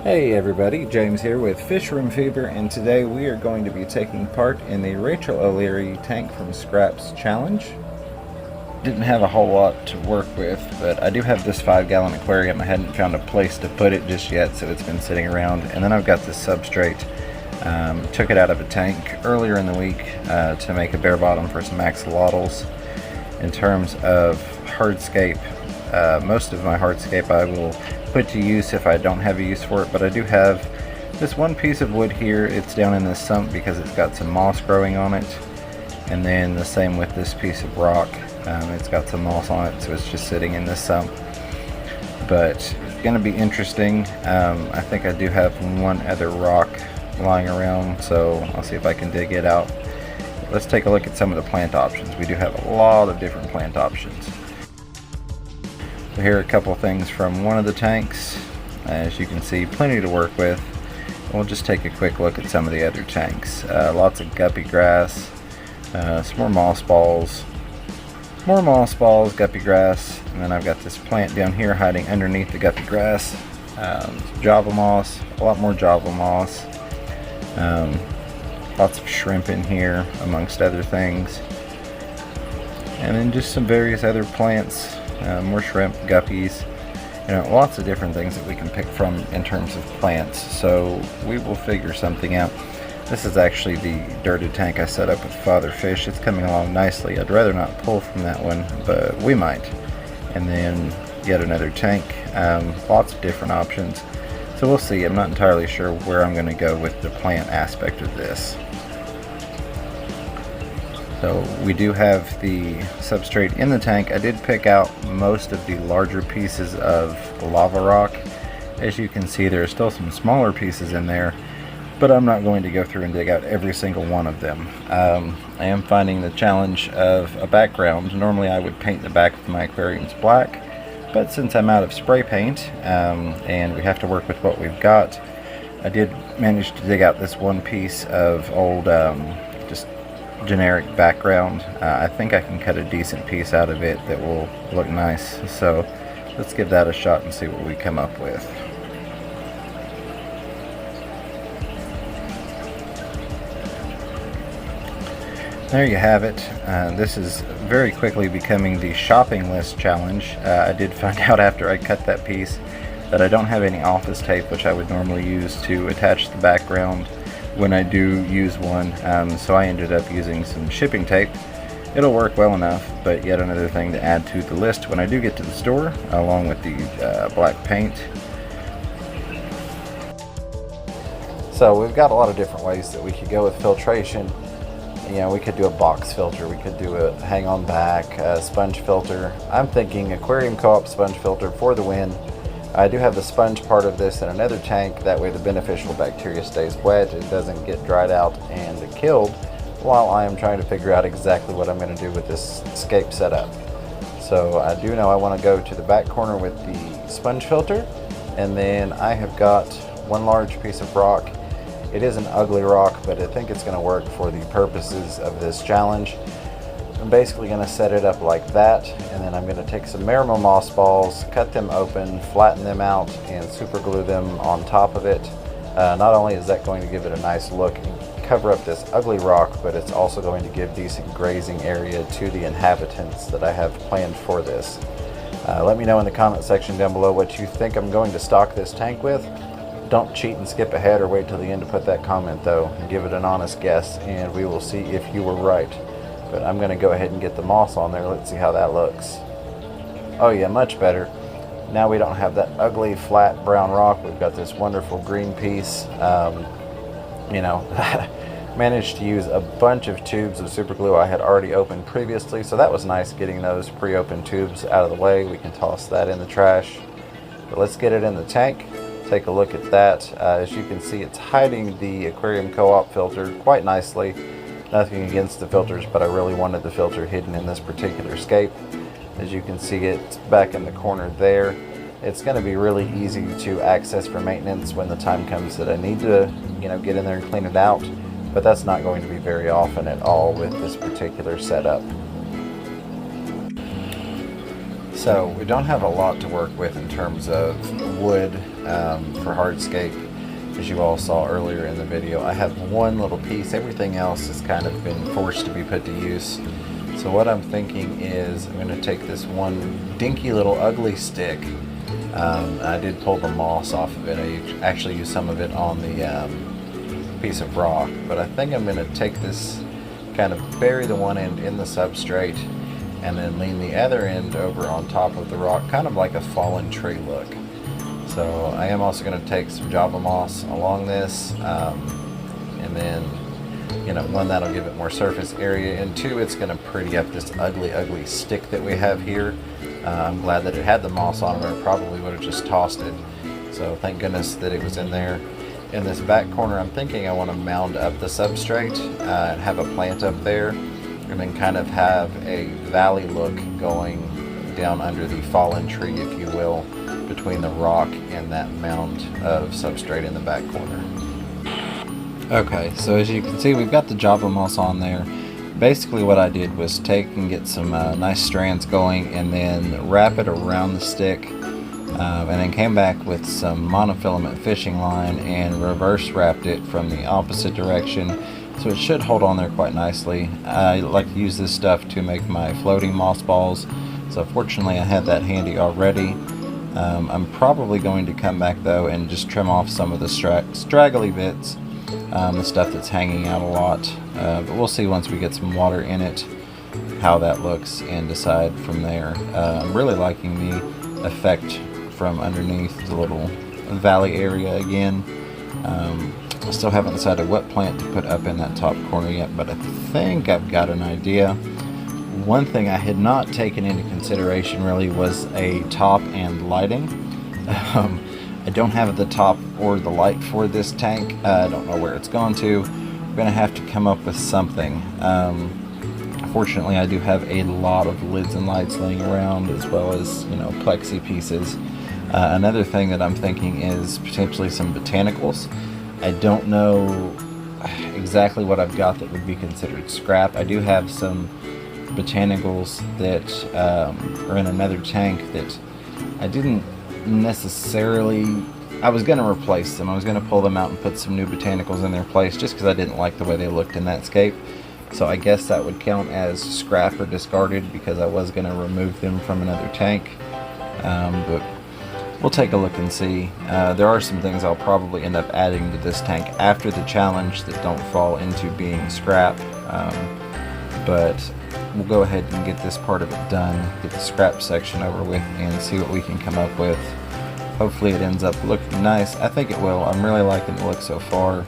Hey everybody, James here with Fish Room Fever, and today we are going to be taking part in the Rachel O'Leary Tank from Scraps Challenge. Didn't have a whole lot to work with, but I do have this 5-gallon aquarium. I hadn't found a place to put it just yet, so it's been sitting around. And then I've got this substrate. Took it out of a tank earlier in the week to make a bare bottom for some axolotls. In terms of hardscape, most of my hardscape I will put to use if I don't have a use for it, but I do have this one piece of wood here. It's down in this sump because it's got some moss growing on it, and then the same with this piece of rock. It's got some moss on it, so it's just sitting in this sump. But it's going to be interesting. I think I do have one other rock lying around, so I'll see if I can dig it out. Let's take a look at some of the plant options. We do have a lot of different plant options. So here are a couple things from one of the tanks. As you can see, plenty to work with. We'll just take a quick look at some of the other tanks. Lots of guppy grass, some more moss balls, guppy grass, and then I've got this plant down here hiding underneath the guppy grass. Java moss, a lot more Java moss. Lots of shrimp in here, amongst other things. And then just some various other plants. More shrimp, guppies, lots of different things that we can pick from in terms of plants. So we will figure something out. This is actually the dirted tank I set up with Father Fish. It's coming along nicely. I'd rather not pull from that one, but we might. And then yet another tank. Lots of different options. So we'll see. I'm not entirely sure where I'm going to go with the plant aspect of this. So we do have the substrate in the tank. I did pick out most of the larger pieces of lava rock. As you can see, there are still some smaller pieces in there, but I'm not going to go through and dig out every single one of them. I am finding the challenge of a background. Normally I would paint the back of my aquariums black, but since I'm out of spray paint and we have to work with what we've got, I did manage to dig out this one piece of old just generic background. I think I can cut a decent piece out of it that will look nice. So let's give that a shot and see what we come up with. There you have it. This is very quickly becoming the shopping list challenge. I did find out after I cut that piece that I don't have any office tape, which I would normally use to attach the background when I do use one, so I ended up using some shipping tape. It'll work well enough, but yet another thing to add to the list when I do get to the store, along with the black paint. So we've got a lot of different ways that we could go with filtration. We could do a box filter, we could do a hang-on back, sponge filter. I'm thinking aquarium co-op sponge filter for the win. I do have the sponge part of this in another tank. That way the beneficial bacteria stays wet, it doesn't get dried out and killed, while I am trying to figure out exactly what I'm going to do with this Scape setup. So I do know I want to go to the back corner with the sponge filter, and then I have got one large piece of rock. It is an ugly rock, but I think it's going to work for the purposes of this challenge. I'm basically going to set it up like that, and then I'm going to take some Marimo moss balls, cut them open, flatten them out, and super glue them on top of it. Not only is that going to give it a nice look and cover up this ugly rock, but it's also going to give decent grazing area to the inhabitants that I have planned for this. Let me know in the comment section down below what you think I'm going to stock this tank with. Don't cheat and skip ahead or wait till the end to put that comment though, and give it an honest guess, and we will see if you were right. But I'm going to go ahead and get the moss on there. Let's see how that looks. Oh yeah, much better. Now we don't have that ugly flat brown rock. We've got this wonderful green piece. Managed to use a bunch of tubes of super glue I had already opened previously, so that was nice getting those pre-opened tubes out of the way. We can toss that in the trash. But let's get it in the tank. Take a look at that. As you can see, it's hiding the aquarium co-op filter quite nicely. Nothing against the filters, but I really wanted the filter hidden in this particular Scape. As you can see, it's back in the corner there. It's going to be really easy to access for maintenance when the time comes that I need to, get in there and clean it out. But that's not going to be very often at all with this particular setup. So we don't have a lot to work with in terms of wood. for Hardscape. As you all saw earlier in the video, I have one little piece. Everything else has kind of been forced to be put to use. So what I'm thinking is I'm going to take this one dinky little ugly stick. I did pull the moss off of it. I actually used some of it on the piece of rock, but I think I'm going to take this, kind of bury the one end in the substrate, and then lean the other end over on top of the rock, kind of like a fallen tree look. So I am also going to take some Java moss along this, and then, you know, one, that'll give it more surface area, and two, it's going to pretty up this ugly stick that we have here. I'm glad that it had the moss on it, or I probably would have just tossed it. So thank goodness that it was in there. In this back corner, I'm thinking I want to mound up the substrate and have a plant up there, and then kind of have a valley look going down under the fallen tree, if you will, between the rock and that mound of substrate in the back corner. Okay, so as you can see, we've got the Java moss on there. Basically what I did was take and get some nice strands going, and then wrap it around the stick, and then came back with some monofilament fishing line and reverse wrapped it from the opposite direction, so it should hold on there quite nicely. I like to use this stuff to make my floating moss balls, so fortunately I had that handy already. I'm probably going to come back though and just trim off some of the straggly bits, the stuff that's hanging out a lot, but we'll see once we get some water in it how that looks and decide from there. I'm really liking the effect from underneath the little valley area again. I still haven't decided what plant to put up in that top corner yet, but I think I've got an idea. One thing I had not taken into consideration really was a top and lighting. I don't have the top or the light for this tank. I don't know where it's gone to. I'm going to have to come up with something. Fortunately, I do have a lot of lids and lights laying around, as well as, you know, plexi pieces. Another thing that I'm thinking is potentially some botanicals. I don't know exactly what I've got that would be considered scrap. I do have some botanicals that are in another tank that I didn't necessarily, I was going to replace them. I was going to pull them out and put some new botanicals in their place, just because I didn't like the way they looked in that scape. So I guess that would count as scrap or discarded, because I was going to remove them from another tank. But we'll take a look and see. There are some things I'll probably end up adding to this tank after the challenge that don't fall into being scrap. But we'll go ahead and get this part of it done, get the scrap section over with, and see what we can come up with. Hopefully it ends up looking nice. I think it will. I'm really liking the look so far.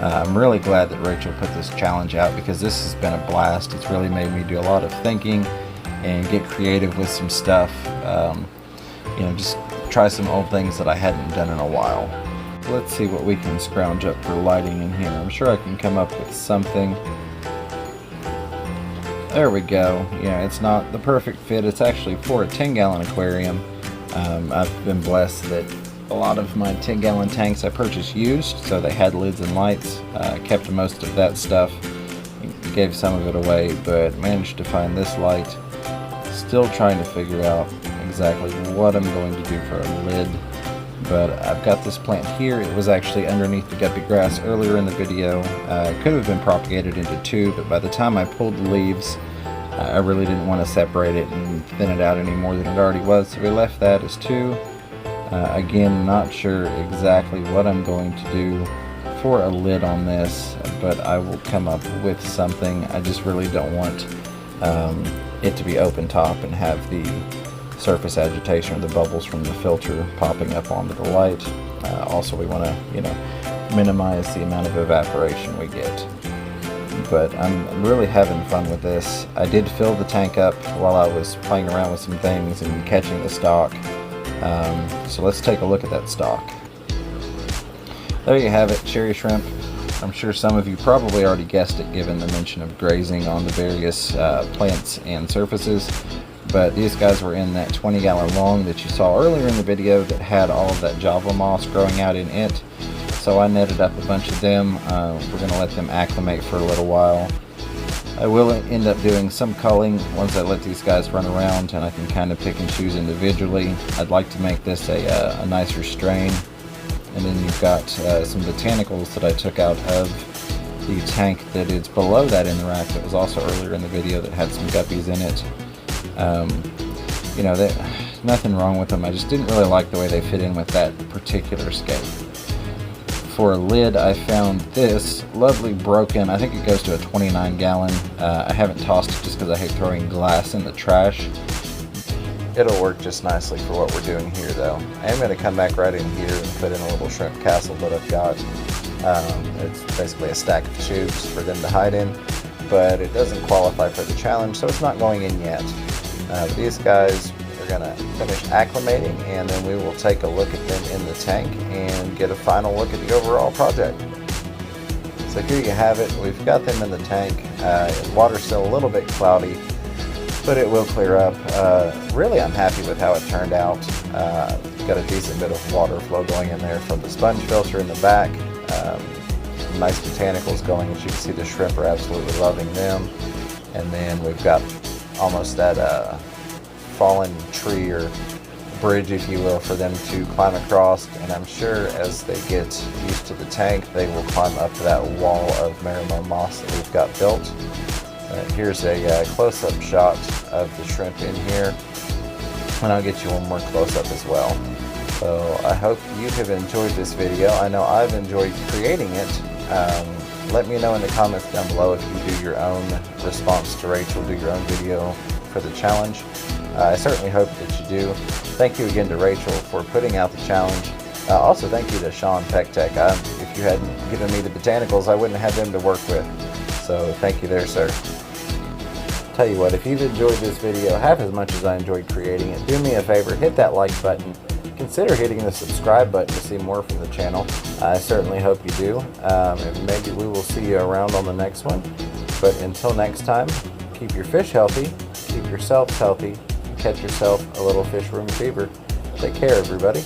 I'm really glad that Rachel put this challenge out, because this has been a blast. It's really made me do a lot of thinking and get creative with some stuff. You know, just try some old things that I hadn't done in a while. Let's see what we can scrounge up for lighting in here. I'm sure I can come up with something. There we go. Yeah, it's not the perfect fit. It's actually for a 10-gallon aquarium. I've been blessed that a lot of my 10-gallon tanks I purchased used, so they had lids and lights. Kept most of that stuff, gave some of it away, but managed to find this light. Still trying to figure out exactly what I'm going to do for a lid, but I've got this plant here. It was actually underneath the guppy grass earlier in the video. It could have been propagated into two, but by the time I pulled the leaves, I really didn't want to separate it and thin it out any more than it already was, so we left that as two. Again, not sure exactly what I'm going to do for a lid on this, but I will come up with something. I just really don't want it to be open top and have the surface agitation or the bubbles from the filter popping up onto the light. Also, we want to, you know, minimize the amount of evaporation we get. But I'm really having fun with this. I did fill the tank up while I was playing around with some things and catching the stock. So let's take a look at that stock. There you have it, cherry shrimp. I'm sure some of you probably already guessed it, given the mention of grazing on the various plants and surfaces. But these guys were in that 20-gallon long that you saw earlier in the video that had all of that Java moss growing out in it. So I netted up a bunch of them. We're going to let them acclimate for a little while. I will end up doing some culling once I let these guys run around and I can kind of pick and choose individually. I'd like to make this a nicer strain. And then you've got some Botanicals that I took out of the tank that is below that in the rack that was also earlier in the video that had some guppies in it. You know, nothing wrong with them. I just didn't really like the way they fit in with that particular scape. For a lid, I found this lovely broken, I think it goes to a 29 gallon. I haven't tossed it just because I hate throwing glass in the trash. It'll work just nicely for what we're doing here though. I am going to come back right in here and put in a little shrimp castle that I've got. It's basically a stack of tubes for them to hide in, but it doesn't qualify for the challenge, so it's not going in yet. These guys are going to finish acclimating, and then we will take a look at them in the tank and get a final look at the overall project. So here you have it. We've got them in the tank. Water's still a little bit cloudy, but it will clear up. Really, I'm happy with how it turned out. Got a decent bit of water flow going in there from the sponge filter in the back. Some nice botanicals going. As you can see, the shrimp are absolutely loving them. And then we've got almost that fallen tree or bridge, if you will, for them to climb across. And I'm sure as they get used to the tank, they will climb up to that wall of Marimo moss that we've got built. Here's a close-up shot of the shrimp in here, and I'll get you one more close-up as well. So I hope you have enjoyed this video. I know I've enjoyed creating it. Let me know in the comments down below if you do your own response to Rachel, do your own video for the challenge. I certainly hope that you do. Thank you again to Rachel for putting out the challenge. Also, thank you to Sean PechTech. If you hadn't given me the botanicals, I wouldn't have them to work with. So thank you there, sir. Tell you what, if you've enjoyed this video half as much as I enjoyed creating it, do me a favor, hit that like button. Consider hitting the subscribe button to see more from the channel. I certainly hope you do. And maybe we will see you around on the next one. But until next time, keep your fish healthy, keep yourselves healthy, and catch yourself a little fish room fever. Take care, everybody.